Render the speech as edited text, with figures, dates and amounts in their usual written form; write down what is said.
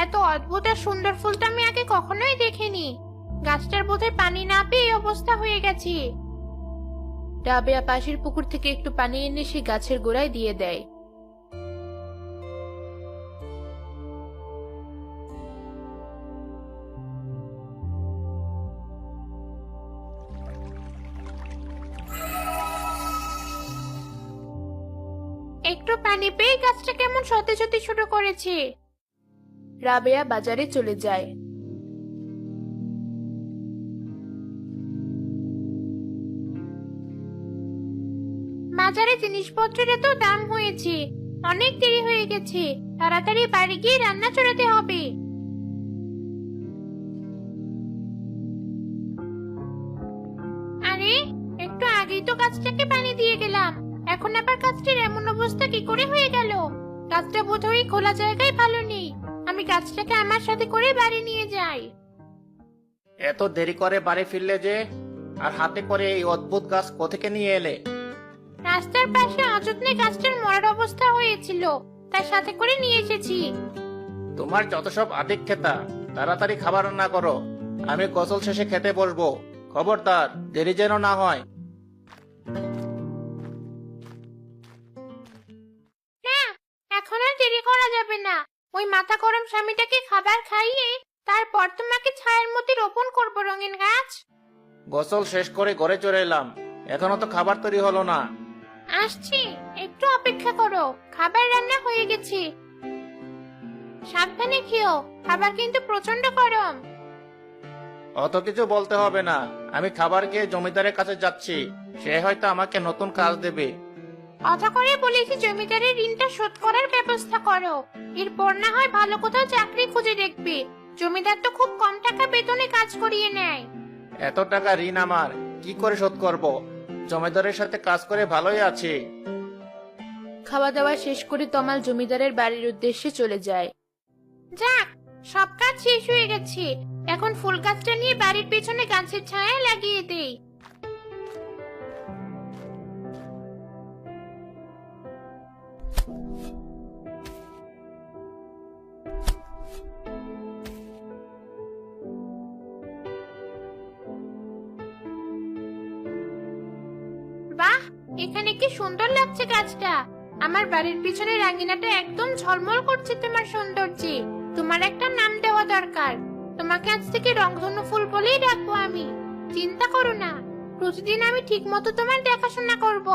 এত অদ্ভুত আর সুন্দর ফুল তো আমি আগে কখনোই দেখিনি। গাছটার বোধহয় পানি না পেয়ে এই অবস্থা হয়ে গেছে। রাবেয়া পাশের পুকুর থেকে একটু পানি এনে সে গাছের গোড়ায় দিয়ে দেয়। একটু পানি পেয়ে গাছটা কেমন সতেজ হতে শুরু করেছে। রাবেয়া বাজারে চলে যায়। বাজারে জিনিসপত্রের এত দাম হয়েছে, অনেক দেরি হয়ে গেছে। তাড়াতাড়ি বাড়ি গিয়ে রান্না চড়াতে হবে। আরে, একটু আগেই তো গাছটাকে পানি দিয়ে গেলাম, এখন আবার গাছটির এমন অবস্থা কি করে হয়ে গেল? গাছটা বোধহয় খোলা জায়গায় ভালো নেই। আমি গাছটাকে আমার সাথে করে বাড়ি নিয়ে যাই। এত দেরি করে বাড়ি ফিরলে যে, আর হাতে করে এই অদ্ভুত গাছ কোথেকে নিয়ে এলে? রাস্তার পাশে অযত্নে গাছটার মরার অবস্থা হয়েছিল, তার সাথে করে নিয়ে এসেছি। তোমার যত সব আদিক্ষেতা, তাড়াতাড়ি খাবার রান্না করো, আমি গোসল শেষে খেতে বসবো। খবরদার, দেরি যেন না হয়। না, এখন আর দেরি করা যাবে না। ওই মাথা গরম স্বামীটাকে খাবার খাইয়ে তারপর তোমাকে ছায়ার মধ্যে রোপণ করবো রঙিন গাছ। গোসল শেষ করে ঘরে চলে এলাম, এখনো তো খাবার তৈরি হলো না। আসছি, একটু অপেক্ষা করো, খাবার রান্না হয়ে গেছে। সাবধানে খেও, খাবার কিন্তু প্রচন্ড গরম। অত কিছু বলতে হবে না, আমি খাবার খেয়ে জমিদারের কাছে যাচ্ছি, সে হয়তো আমাকে নতুন কাজ দেবে। কথা করে বলেছি জমিদারের ঋণটা শোধ করার ব্যবস্থা করো, এরপর না হয় ভালো কোথাও চাকরি খুঁজে দেখবে। জমিদার তো খুব কম টাকা বেতনে কাজ করিয়ে নেয়। এত টাকা ঋণ আমার কি করে শোধ করব? জমিদারের সাথে কাজ করে ভালোই আছি। খাওয়া দাওয়া শেষ করে তমাল জমিদারের বাড়ির উদ্দেশ্যে চলে যায়। যাক, সব কাজ শেষ হয়ে গেছে। এখন ফুল গাছটা নিয়ে বাড়ির পেছনে গাছের ছায়া লাগিয়ে দেই। বাহ, এখানে কি সুন্দর লাগছে গাছটা। আমার বাড়ির পিছনে রাঙিনাটা একদম ঝলমল করছে তোমার সৌন্দর্যে। তোমার একটা নাম দেওয়া দরকার। তোমাকে আজ থেকে রংধনু ফুল বলেই ডাকবো আমি। চিন্তা করো না, প্রতিদিন আমি ঠিক মতো তোমার দেখাশোনা করব।